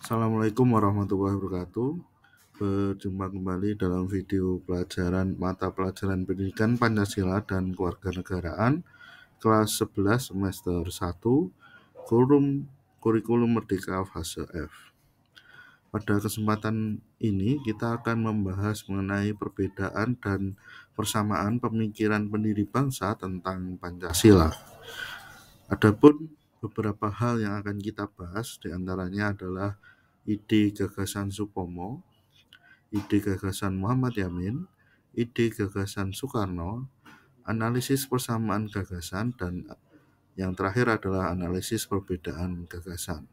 Assalamualaikum warahmatullahi wabarakatuh. Berjumpa kembali dalam video pelajaran mata pelajaran pendidikan Pancasila dan Kewarganegaraan kelas 11 semester 1 kurikulum Merdeka fase F. Pada kesempatan ini kita akan membahas mengenai perbedaan dan persamaan pemikiran pendiri bangsa tentang Pancasila. Adapun beberapa hal yang akan kita bahas diantaranya adalah ide gagasan Supomo, ide gagasan Muhammad Yamin, ide gagasan Soekarno, analisis persamaan gagasan, dan yang terakhir adalah analisis perbedaan gagasan.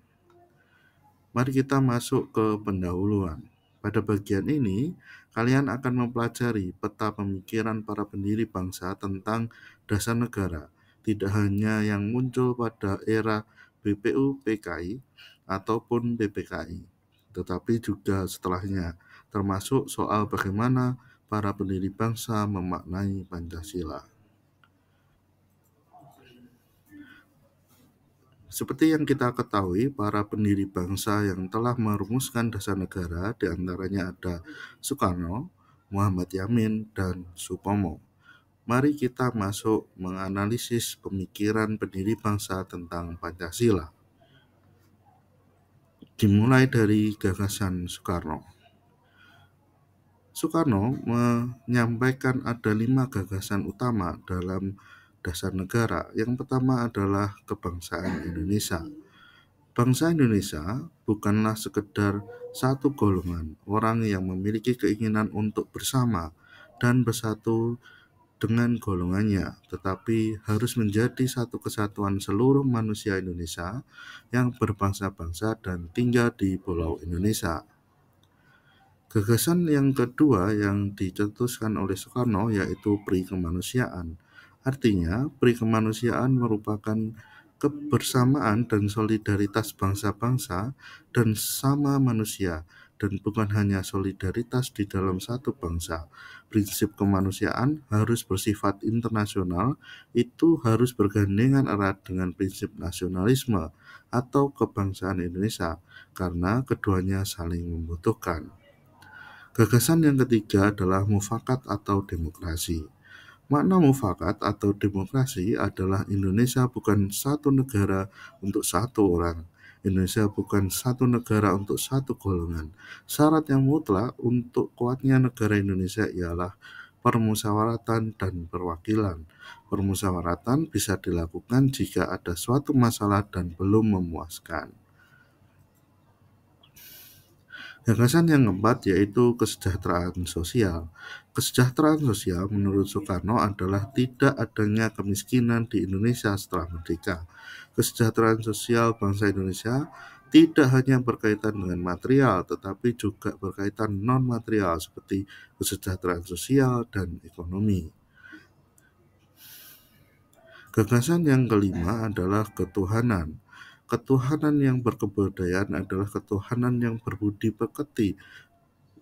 Mari kita masuk ke pendahuluan. Pada bagian ini, kalian akan mempelajari peta pemikiran para pendiri bangsa tentang dasar negara, tidak hanya yang muncul pada era BPU PKI ataupun PPKI, tetapi juga setelahnya, termasuk soal bagaimana para pendiri bangsa memaknai Pancasila. Seperti yang kita ketahui, para pendiri bangsa yang telah merumuskan dasar negara diantaranya ada Soekarno, Muhammad Yamin, dan Supomo. Mari kita masuk menganalisis pemikiran pendiri bangsa tentang Pancasila. Dimulai dari gagasan Soekarno. Soekarno menyampaikan ada 5 gagasan utama dalam dasar negara. Yang pertama adalah kebangsaan Indonesia. Bangsa Indonesia bukanlah sekedar satu golongan orang yang memiliki keinginan untuk bersama dan bersatu dengan golongannya, tetapi harus menjadi satu kesatuan seluruh manusia Indonesia yang berbangsa-bangsa dan tinggal di Pulau Indonesia. Gagasan yang kedua yang dicetuskan oleh Soekarno yaitu Pri Kemanusiaan. Artinya, Pri Kemanusiaan merupakan kebersamaan dan solidaritas bangsa-bangsa dan sama manusia, dan bukan hanya solidaritas di dalam satu bangsa. Prinsip kemanusiaan harus bersifat internasional, itu harus bergandengan erat dengan prinsip nasionalisme atau kebangsaan Indonesia, karena keduanya saling membutuhkan. Gagasan yang ketiga adalah mufakat atau demokrasi. Makna mufakat atau demokrasi adalah Indonesia bukan satu negara untuk satu orang. Indonesia bukan satu negara untuk satu golongan. Syarat yang mutlak untuk kuatnya negara Indonesia ialah permusyawaratan dan perwakilan. Permusyawaratan bisa dilakukan jika ada suatu masalah dan belum memuaskan. Gagasan yang keempat yaitu kesejahteraan sosial. Kesejahteraan sosial menurut Soekarno adalah tidak adanya kemiskinan di Indonesia setelah merdeka. Kesejahteraan sosial bangsa Indonesia tidak hanya berkaitan dengan material, tetapi juga berkaitan non-material seperti kesejahteraan sosial dan ekonomi. Gagasan yang kelima adalah ketuhanan. Ketuhanan yang berkebudayaan adalah ketuhanan yang berbudi pekerti,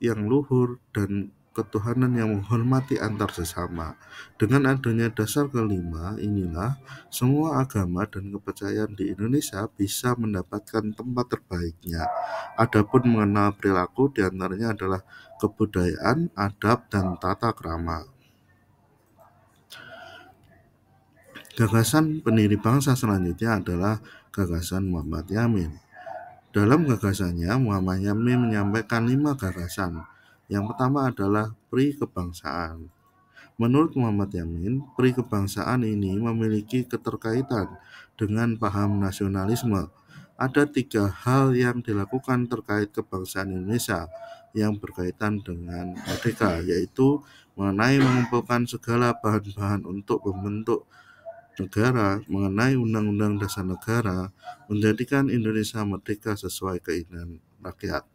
yang luhur, dan ketuhanan yang menghormati antar sesama. Dengan adanya dasar kelima inilah semua agama dan kepercayaan di Indonesia bisa mendapatkan tempat terbaiknya. Adapun mengenal perilaku diantaranya adalah kebudayaan, adab, dan tata krama. Gagasan pendiri bangsa selanjutnya adalah gagasan Muhammad Yamin. Dalam gagasannya, Muhammad Yamin menyampaikan 5 gagasan. Yang pertama adalah Pri Kebangsaan. Menurut Muhammad Yamin, Pri Kebangsaan ini memiliki keterkaitan dengan paham nasionalisme. Ada 3 hal yang dilakukan terkait kebangsaan Indonesia yang berkaitan dengan merdeka, yaitu mengenai mengumpulkan segala bahan-bahan untuk membentuk negara, mengenai Undang-Undang Dasar Negara, menjadikan Indonesia merdeka sesuai keinginan rakyat.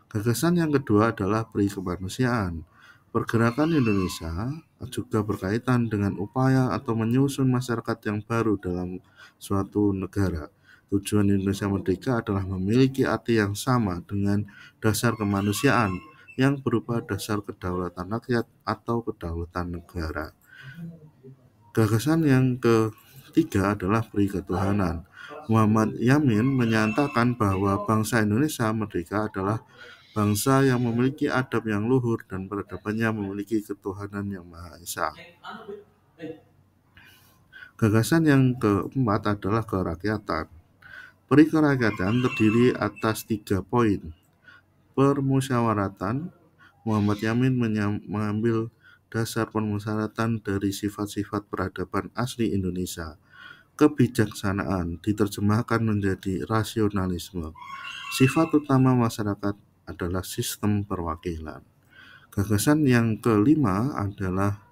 Gagasan yang kedua adalah Pri Kemanusiaan. Pergerakan Indonesia juga berkaitan dengan upaya atau menyusun masyarakat yang baru dalam suatu negara. Tujuan Indonesia merdeka adalah memiliki arti yang sama dengan dasar kemanusiaan yang berupa dasar kedaulatan rakyat atau kedaulatan negara. Gagasan yang ketiga adalah Pri Ketuhanan. Muhammad Yamin menyatakan bahwa bangsa Indonesia merdeka adalah bangsa yang memiliki adab yang luhur dan peradabannya memiliki ketuhanan yang Maha Esa. Gagasan yang keempat adalah kerakyatan. Peri kerakyatan terdiri atas 3 poin. Permusyawaratan. Muhammad Yamin mengambil dasar permusyawaratan dari sifat-sifat peradaban asli Indonesia. Kebijaksanaan diterjemahkan menjadi rasionalisme. Sifat utama masyarakat adalah sistem perwakilan. Gagasan yang kelima adalah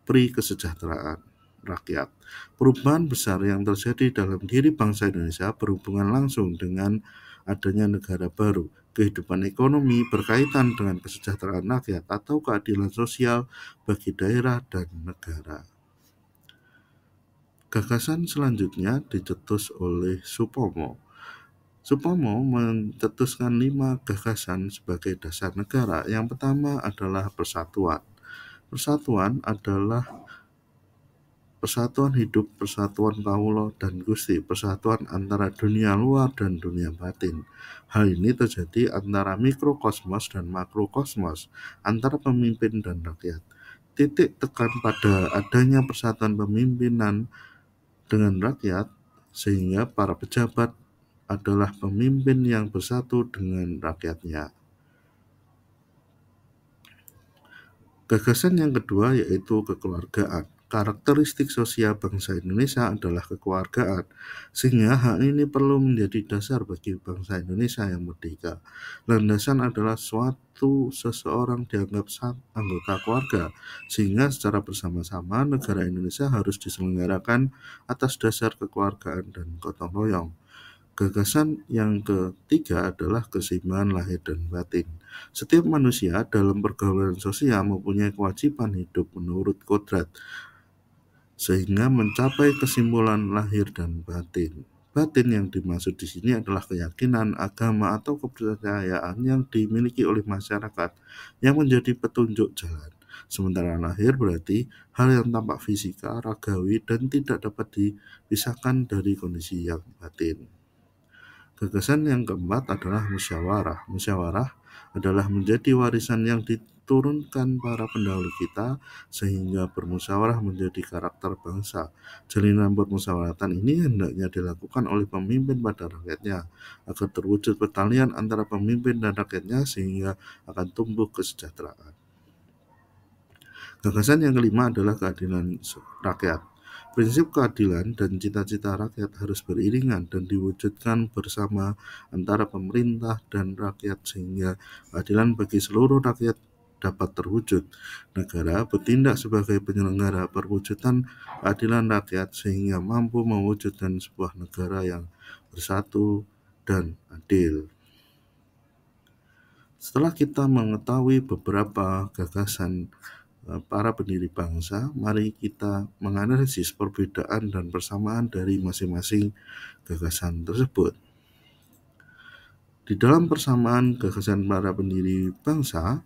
peri kesejahteraan rakyat. Perubahan besar yang terjadi dalam diri bangsa Indonesia berhubungan langsung dengan adanya negara baru. Kehidupan ekonomi berkaitan dengan kesejahteraan rakyat atau keadilan sosial bagi daerah dan negara. Gagasan selanjutnya dicetus oleh Supomo. Supomo mencetuskan 5 gagasan sebagai dasar negara. Yang pertama adalah persatuan. Persatuan adalah persatuan hidup, persatuan kaulo dan Gusti, persatuan antara dunia luar dan dunia batin. Hal ini terjadi antara mikrokosmos dan makrokosmos, antara pemimpin dan rakyat. Titik tekan pada adanya persatuan pemimpinan dengan rakyat, sehingga para pejabat adalah pemimpin yang bersatu dengan rakyatnya. Gagasan yang kedua yaitu kekeluargaan. Karakteristik sosial bangsa Indonesia adalah kekeluargaan, sehingga hal ini perlu menjadi dasar bagi bangsa Indonesia yang merdeka. Landasan adalah suatu seseorang dianggap anggota keluarga, sehingga secara bersama-sama negara Indonesia harus diselenggarakan atas dasar kekeluargaan dan gotong royong. Gagasan yang ketiga adalah keseimbangan lahir dan batin. Setiap manusia dalam pergaulan sosial mempunyai kewajiban hidup menurut kodrat, sehingga mencapai kesimpulan lahir dan batin. Batin yang dimaksud di sini adalah keyakinan, agama, atau kepercayaan yang dimiliki oleh masyarakat yang menjadi petunjuk jalan. Sementara lahir berarti hal yang tampak fisika, ragawi, dan tidak dapat dipisahkan dari kondisi yang batin. Gagasan yang keempat adalah musyawarah. Musyawarah adalah menjadi warisan yang diturunkan para pendahulu kita sehingga bermusyawarah menjadi karakter bangsa. Jalinan permusyawaratan ini hendaknya dilakukan oleh pemimpin pada rakyatnya agar terwujud pertalian antara pemimpin dan rakyatnya sehingga akan tumbuh kesejahteraan. Gagasan yang kelima adalah keadilan rakyat. Prinsip keadilan dan cita-cita rakyat harus beriringan dan diwujudkan bersama antara pemerintah dan rakyat sehingga keadilan bagi seluruh rakyat dapat terwujud. Negara bertindak sebagai penyelenggara perwujudan keadilan rakyat sehingga mampu mewujudkan sebuah negara yang bersatu dan adil. Setelah kita mengetahui beberapa gagasan para pendiri bangsa, mari kita menganalisis perbedaan dan persamaan dari masing-masing gagasan tersebut. Di dalam persamaan gagasan para pendiri bangsa,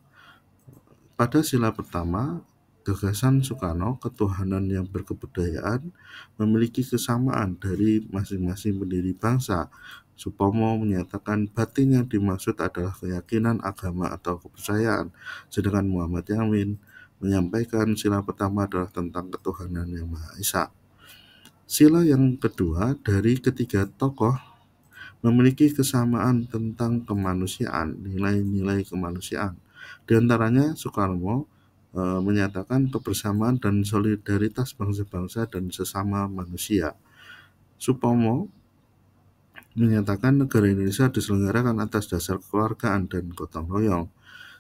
pada sila pertama, gagasan Soekarno, ketuhanan yang berkebudayaan, memiliki kesamaan dari masing-masing pendiri bangsa. Supomo menyatakan batin yang dimaksud adalah keyakinan, agama, atau kepercayaan, sedangkan Muhammad Yamin menyampaikan sila pertama adalah tentang ketuhanan yang Maha Esa. Sila yang kedua dari ketiga tokoh memiliki kesamaan tentang kemanusiaan, nilai-nilai kemanusiaan. Di antaranya Soekarno menyatakan kebersamaan dan solidaritas bangsa-bangsa dan sesama manusia. Supomo menyatakan negara Indonesia diselenggarakan atas dasar kekeluargaan dan gotong royong.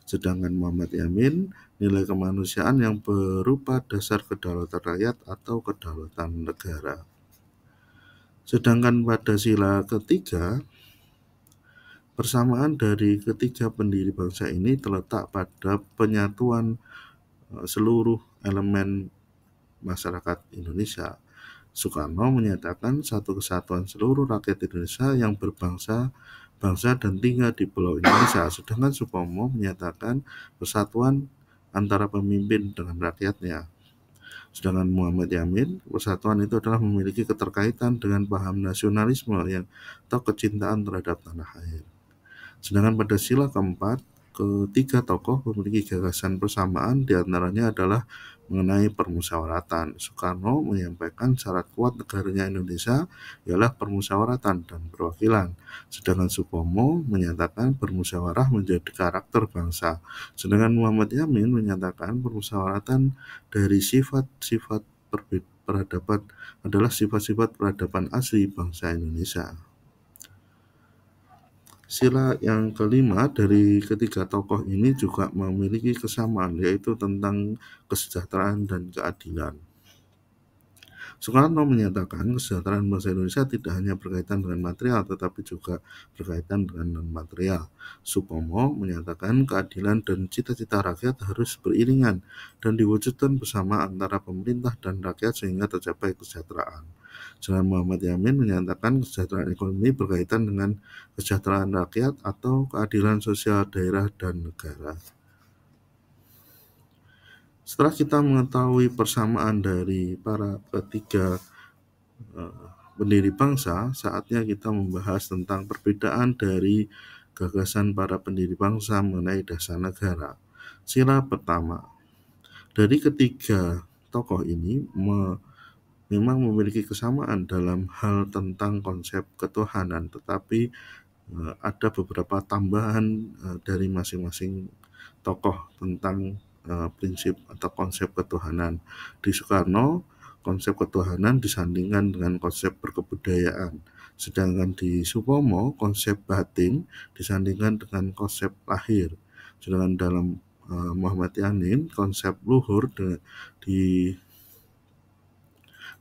Sedangkan Muhammad Yamin nilai kemanusiaan yang berupa dasar kedaulatan rakyat atau kedaulatan negara. Sedangkan pada sila ketiga, persamaan dari ketiga pendiri bangsa ini terletak pada penyatuan seluruh elemen masyarakat Indonesia. Soekarno menyatakan satu kesatuan seluruh rakyat Indonesia yang berbangsa dan tinggal di Pulau Indonesia, sedangkan Supomo menyatakan persatuan antara pemimpin dengan rakyatnya. Sedangkan Muhammad Yamin, persatuan itu adalah memiliki keterkaitan dengan paham nasionalisme yang atau kecintaan terhadap tanah air. Sedangkan pada sila keempat, ketiga tokoh memiliki gagasan persamaan, diantaranya adalah mengenai permusyawaratan. Soekarno menyampaikan syarat kuat negaranya Indonesia ialah permusyawaratan dan perwakilan. Sedangkan Supomo menyatakan bermusyawarah menjadi karakter bangsa. Sedangkan Muhammad Yamin menyatakan permusyawaratan dari sifat-sifat peradaban adalah sifat-sifat peradaban asli bangsa Indonesia. Sila yang kelima dari ketiga tokoh ini juga memiliki kesamaan, yaitu tentang kesejahteraan dan keadilan. Soekarno menyatakan kesejahteraan bangsa Indonesia tidak hanya berkaitan dengan material, tetapi juga berkaitan dengan non-material. Supomo menyatakan keadilan dan cita-cita rakyat harus beriringan dan diwujudkan bersama antara pemerintah dan rakyat sehingga tercapai kesejahteraan. Sedangkan Muhammad Yamin menyatakan kesejahteraan ekonomi berkaitan dengan kesejahteraan rakyat atau keadilan sosial daerah dan negara. Setelah kita mengetahui persamaan dari para ketiga pendiri bangsa, saatnya kita membahas tentang perbedaan dari gagasan para pendiri bangsa mengenai dasar negara. Sila pertama, dari ketiga tokoh ini memang memiliki kesamaan dalam hal tentang konsep ketuhanan, tetapi ada beberapa tambahan dari masing-masing tokoh tentang prinsip atau konsep ketuhanan. Di Soekarno, konsep ketuhanan disandingkan dengan konsep berkebudayaan. Sedangkan di Supomo, konsep batin disandingkan dengan konsep lahir. Sedangkan dalam Muhammad Yamin, konsep luhur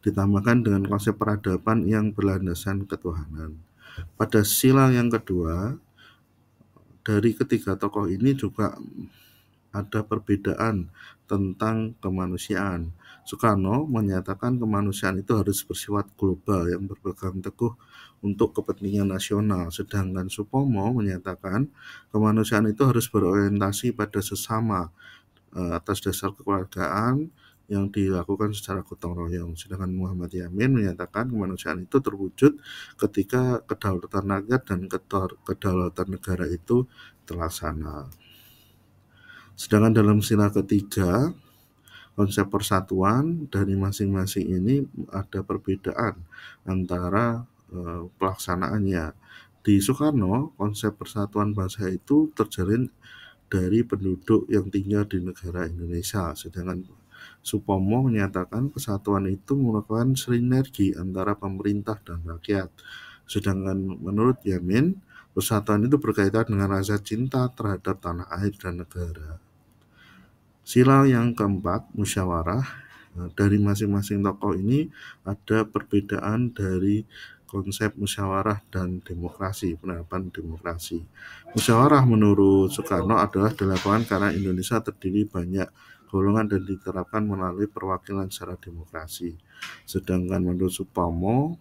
ditambahkan dengan konsep peradaban yang berlandasan ketuhanan. Pada sila yang kedua, dari ketiga tokoh ini juga ada perbedaan tentang kemanusiaan. Soekarno menyatakan kemanusiaan itu harus bersifat global yang berpegang teguh untuk kepentingan nasional, sedangkan Supomo menyatakan kemanusiaan itu harus berorientasi pada sesama atas dasar kekeluargaan yang dilakukan secara gotong royong. Sedangkan Muhammad Yamin menyatakan kemanusiaan itu terwujud ketika kedaulatan rakyat dan kedaulatan negara itu terlaksana. Sedangkan dalam sila ketiga, konsep persatuan dari masing-masing ini ada perbedaan antara pelaksanaannya. Di Soekarno, konsep persatuan bangsa itu terjalin dari penduduk yang tinggal di negara Indonesia. Sedangkan Supomo menyatakan kesatuan itu merupakan sinergi antara pemerintah dan rakyat. Sedangkan menurut Yamin, persatuan itu berkaitan dengan rasa cinta terhadap tanah air dan negara. Sila yang keempat, musyawarah. Dari masing-masing tokoh ini ada perbedaan dari konsep musyawarah dan demokrasi, penerapan demokrasi. Musyawarah menurut Soekarno adalah dilakukan karena Indonesia terdiri banyak golongan dan diterapkan melalui perwakilan secara demokrasi. Sedangkan menurut Supomo,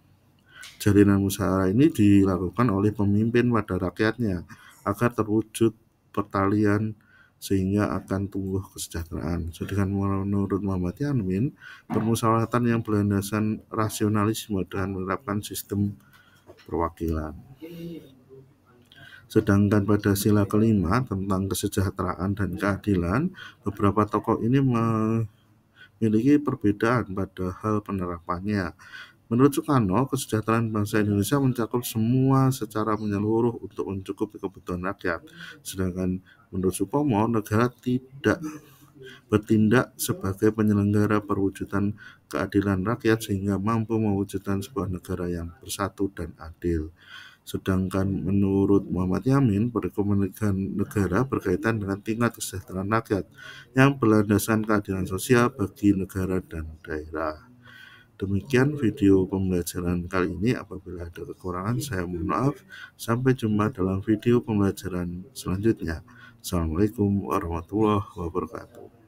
jalinan musyawarah ini dilakukan oleh pemimpin pada rakyatnya agar terwujud pertalian sehingga akan tumbuh kesejahteraan. Sedangkan menurut Muhammad Yamin, permusyawaratan yang berlandaskan rasionalisme dan menerapkan sistem perwakilan. Sedangkan pada sila kelima tentang kesejahteraan dan keadilan, beberapa tokoh ini memiliki perbedaan pada hal penerapannya. Menurut Soekarno, kesejahteraan bangsa Indonesia mencakup semua secara menyeluruh untuk mencukupi kebutuhan rakyat. Sedangkan menurut Supomo, negara tidak bertindak sebagai penyelenggara perwujudan keadilan rakyat sehingga mampu mewujudkan sebuah negara yang bersatu dan adil. Sedangkan menurut Muhammad Yamin, perekonomian negara berkaitan dengan tingkat kesejahteraan rakyat yang berlandaskan keadilan sosial bagi negara dan daerah. Demikian video pembelajaran kali ini. Apabila ada kekurangan, saya mohon maaf. Sampai jumpa dalam video pembelajaran selanjutnya. Assalamualaikum warahmatullahi wabarakatuh.